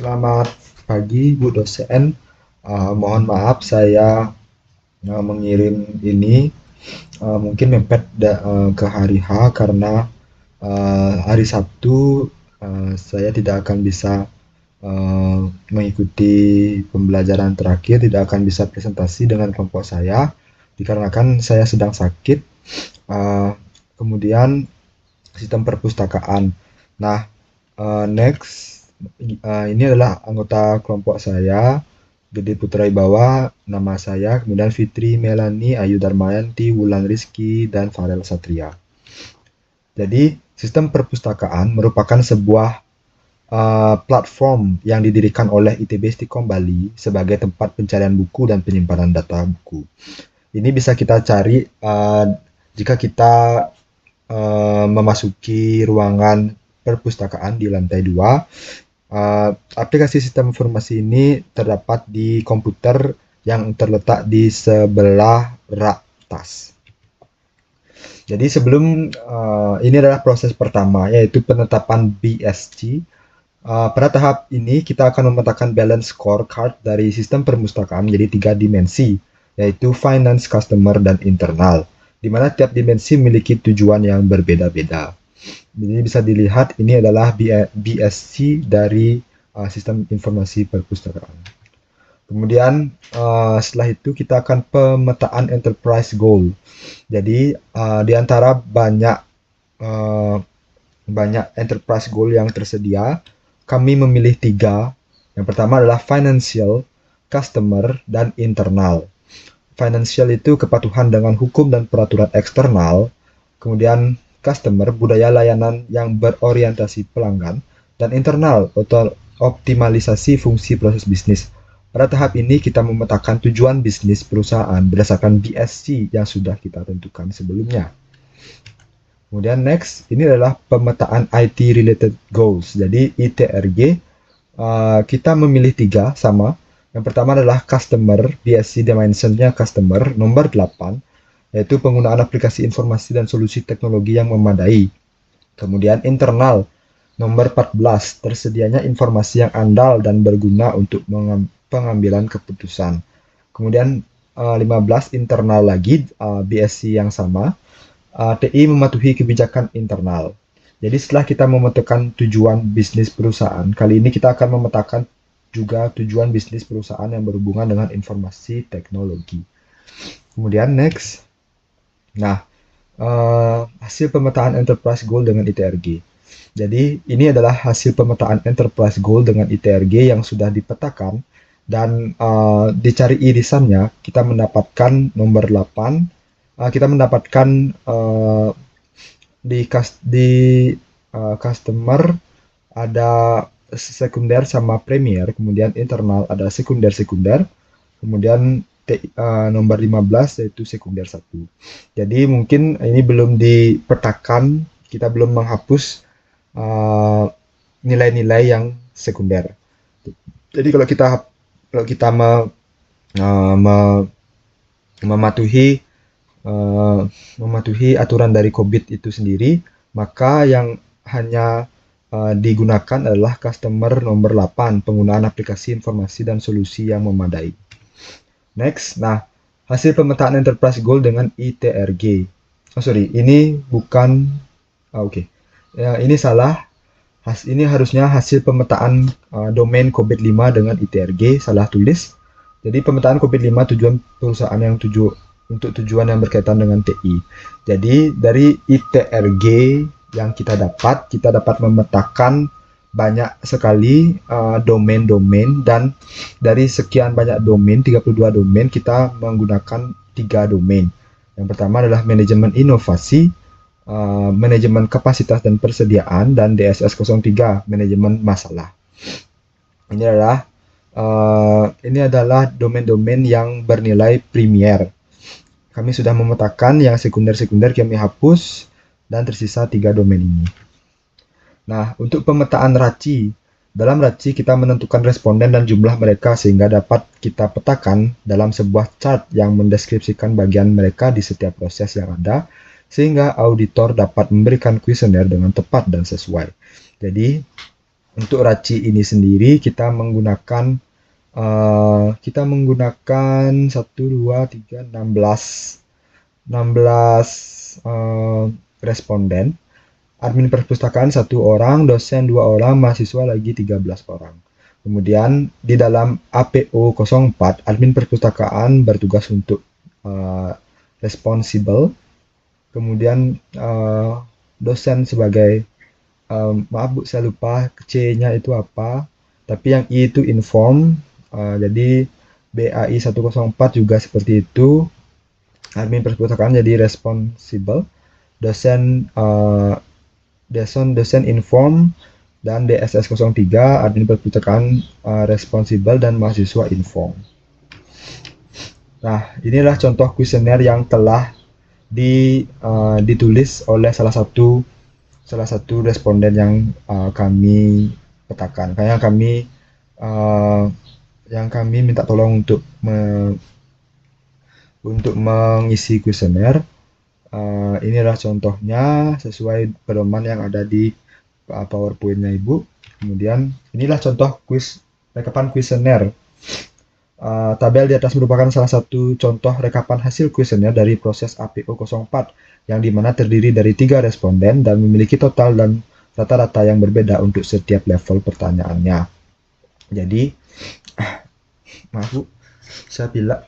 Selamat pagi, Bu dosen. Mohon maaf saya mengirim ini mungkin mepet ke hari H karena hari Sabtu saya tidak akan bisa mengikuti pembelajaran terakhir, tidak akan bisa presentasi dengan kelompok saya dikarenakan saya sedang sakit. Uh, Kemudian sistem perpustakaan. Nah, next, ini adalah anggota kelompok saya, Gede Putra Ibawa, nama saya, kemudian Fitri Melani, Ayu Darmayanti, Wulan Rizky, dan Farel Satria. Jadi, sistem perpustakaan merupakan sebuah platform yang didirikan oleh ITB Stikom Bali sebagai tempat pencarian buku dan penyimpanan data buku. Ini bisa kita cari jika kita memasuki ruangan perpustakaan di lantai 2. Aplikasi sistem informasi ini terdapat di komputer yang terletak di sebelah rak tas. Jadi sebelum ini adalah proses pertama yaitu penetapan BSC. Pada tahap ini kita akan memetakan balance scorecard dari sistem perpustakaan menjadi 3 dimensi, yaitu finance, customer, dan internal, di mana tiap dimensi memiliki tujuan yang berbeda-beda. Jadi bisa dilihat ini adalah BSC dari sistem informasi perpustakaan. Kemudian setelah itu kita akan pemetaan enterprise goal. Jadi di antara uh, banyak enterprise goal yang tersedia, kami memilih 3. Yang pertama adalah financial, customer, dan internal. Financial itu kepatuhan dengan hukum dan peraturan eksternal. Kemudian customer, budaya layanan yang berorientasi pelanggan. Dan internal, optimalisasi fungsi proses bisnis. Pada tahap ini kita memetakan tujuan bisnis perusahaan berdasarkan BSC yang sudah kita tentukan sebelumnya. Kemudian next, ini adalah pemetaan IT related goals. Jadi ITRG, kita memilih 3 sama. Yang pertama adalah customer, BSC dimensionnya customer, nomor 8, yaitu penggunaan aplikasi informasi dan solusi teknologi yang memadai. Kemudian internal, nomor 14, tersedianya informasi yang andal dan berguna untuk pengambilan keputusan. Kemudian 15, internal lagi, BSC yang sama. TI mematuhi kebijakan internal. Jadi setelah kita memetakan tujuan bisnis perusahaan, kali ini kita akan memetakan juga tujuan bisnis perusahaan yang berhubungan dengan informasi teknologi. Kemudian next. Nah, hasil pemetaan enterprise goal dengan ITRG. Jadi ini adalah hasil pemetaan enterprise goal dengan ITRG yang sudah dipetakan dan dicari irisannya kita mendapatkan nomor 8. Kita mendapatkan di customer ada sekunder sama premier, kemudian internal ada sekunder-sekunder, kemudian nomor 15 yaitu sekunder 1. Jadi mungkin ini belum dipetakan, kita belum menghapus nilai-nilai yang sekunder. Jadi kalau kita mematuhi mematuhi aturan dari COVID itu sendiri, maka yang hanya digunakan adalah customer nomor 8, penggunaan aplikasi informasi dan solusi yang memadai. Next, nah hasil pemetaan enterprise goal dengan ITRG. Oh sorry, ini bukan, oke. Ya, ini salah. Ini harusnya hasil pemetaan domain COVID-5 dengan ITRG, salah tulis. Jadi pemetaan COVID-5 tujuan perusahaan untuk tujuan yang berkaitan dengan TI. Jadi dari ITRG yang kita dapat memetakan banyak sekali domain-domain, dan dari sekian banyak domain, 32 domain, kita menggunakan 3 domain. Yang pertama adalah manajemen inovasi, manajemen kapasitas dan persediaan, dan DSS 03, manajemen masalah. Ini adalah domain-domain yang bernilai premier. Kami sudah memetakan yang sekunder-sekunder kami hapus dan tersisa 3 domain ini. Nah, untuk pemetaan RACI, dalam RACI kita menentukan responden dan jumlah mereka sehingga dapat kita petakan dalam sebuah chart yang mendeskripsikan bagian mereka di setiap proses yang ada, sehingga auditor dapat memberikan kuesioner dengan tepat dan sesuai. Jadi, Untuk raci ini sendiri kita menggunakan 1, 2, 3, 16 responden. Admin perpustakaan 1 orang, dosen 2 orang, mahasiswa lagi 13 orang. Kemudian di dalam APO 04, admin perpustakaan bertugas untuk responsible. Kemudian dosen sebagai maaf Bu, saya lupa C-nya itu apa. Tapi yang I itu inform. Jadi BAI 104 juga seperti itu. Admin perpustakaan jadi responsible. Dosen inform, dan DSS 03 admin perpustakaan responsible dan mahasiswa inform. Nah, inilah contoh kuesioner yang telah ditulis oleh salah satu responden yang kami petakan. Yang kami minta tolong untuk mengisi kuesioner. Inilah contohnya sesuai pedoman yang ada di PowerPoint-nya Ibu. Kemudian inilah contoh rekapan kuesioner. Tabel di atas merupakan salah satu contoh rekapan hasil kuesioner dari proses APO 04 yang dimana terdiri dari 3 responden dan memiliki total dan rata-rata yang berbeda untuk setiap level pertanyaannya. Jadi, maaf Bu, saya bilang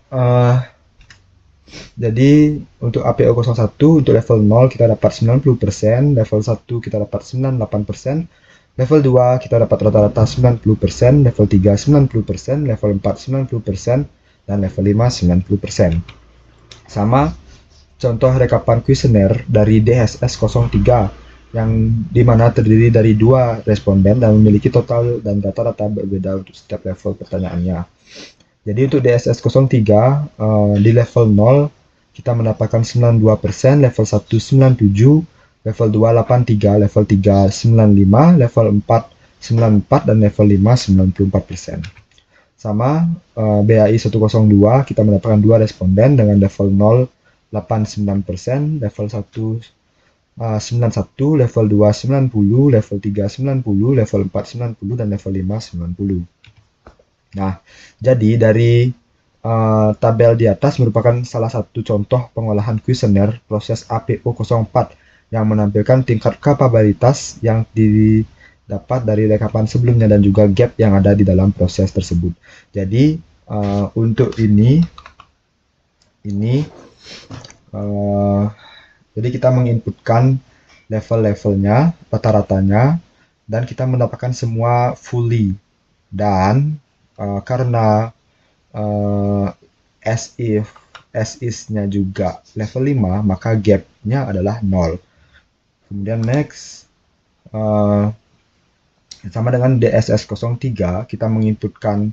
jadi untuk APO 01 untuk level 0 kita dapat 90%, level 1 kita dapat 98%, level 2 kita dapat rata-rata 90%, level 3 90%, level 4 90%, dan level 5 90%. Sama contoh rekapan kuesioner dari DSS 03 yang dimana terdiri dari 2 responden dan memiliki total dan rata-rata berbeda untuk setiap level pertanyaannya. Jadi untuk DSS 03 di level 0 kita mendapatkan 92%, level 1 97, level 2 83, level 3 95, level 4 94, dan level 5 94%. Sama BAI 102 kita mendapatkan 2 responden dengan level 0 89%, level 1 91, level 2 90, level 3 90, level 4 90, dan level 5 90. Nah, jadi dari tabel di atas merupakan salah satu contoh pengolahan kuesioner proses APO 04 yang menampilkan tingkat kapabilitas yang didapat dari rekapan sebelumnya dan juga gap yang ada di dalam proses tersebut. Jadi untuk ini jadi kita menginputkan level-levelnya, rata-ratanya, dan kita mendapatkan semua fully. Dan karena as is-nya juga level 5, maka gap-nya adalah 0. Kemudian next, sama dengan DSS 03, kita menginputkan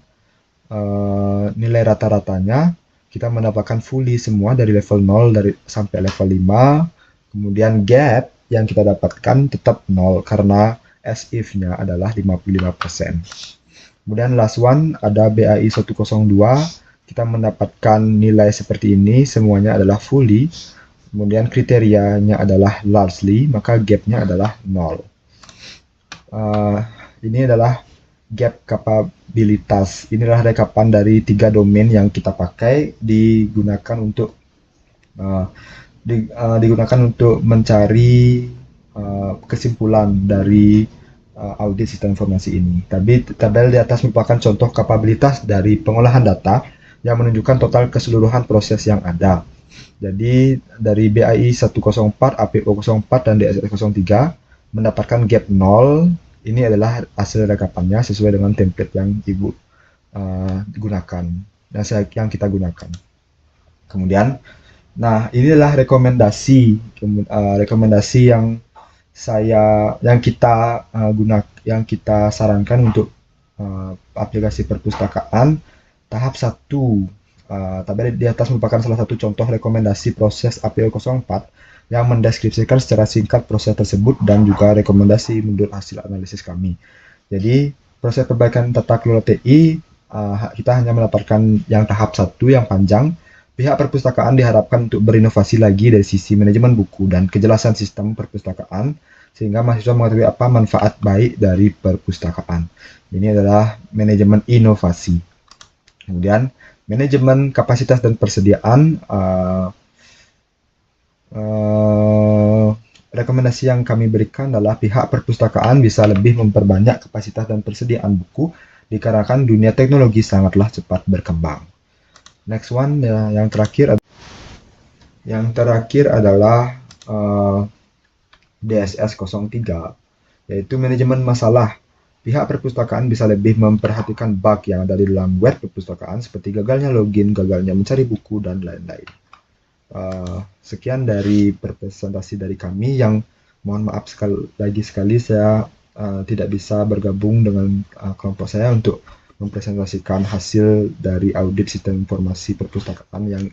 nilai rata-ratanya, kita mendapatkan fully semua dari level 0 sampai level 5. Kemudian gap yang kita dapatkan tetap 0 karena as if-nya adalah 55%. Kemudian last one ada BAI 102, kita mendapatkan nilai seperti ini, semuanya adalah fully. Kemudian kriterianya adalah largely, maka gap-nya adalah 0. Ini adalah gap kapabilitas. Inilah rekapan dari 3 domain yang kita pakai digunakan untuk mencari kesimpulan dari audit sistem informasi ini. Tapi tabel di atas merupakan contoh kapabilitas dari pengolahan data yang menunjukkan total keseluruhan proses yang ada. Jadi dari BAI 104, APO 04, dan DSS 03 mendapatkan gap 0. Ini adalah hasil rekapannya sesuai dengan template yang Ibu gunakan, yang kita gunakan. Kemudian, nah inilah rekomendasi yang kita sarankan untuk aplikasi perpustakaan tahap 1. Tabel di atas merupakan salah satu contoh rekomendasi proses APO 04 yang mendeskripsikan secara singkat proses tersebut dan juga rekomendasi menurut hasil analisis kami. Jadi, proses perbaikan tata kelola TI, kita hanya mendapatkan yang tahap 1 yang panjang. Pihak perpustakaan diharapkan untuk berinovasi lagi dari sisi manajemen buku dan kejelasan sistem perpustakaan, sehingga mahasiswa mengetahui apa manfaat baik dari perpustakaan. Ini adalah manajemen inovasi. Kemudian manajemen kapasitas dan persediaan. Rekomendasi yang kami berikan adalah pihak perpustakaan bisa lebih memperbanyak kapasitas dan persediaan buku dikarenakan dunia teknologi sangatlah cepat berkembang. Next one, ya, yang terakhir adalah DSS 03, yaitu manajemen masalah. Pihak perpustakaan bisa lebih memperhatikan bug yang ada di dalam web perpustakaan seperti gagalnya login, gagalnya mencari buku, dan lain-lain. Sekian dari presentasi dari kami, yang mohon maaf sekali saya tidak bisa bergabung dengan kelompok saya untuk mempresentasikan hasil dari audit sistem informasi perpustakaan yang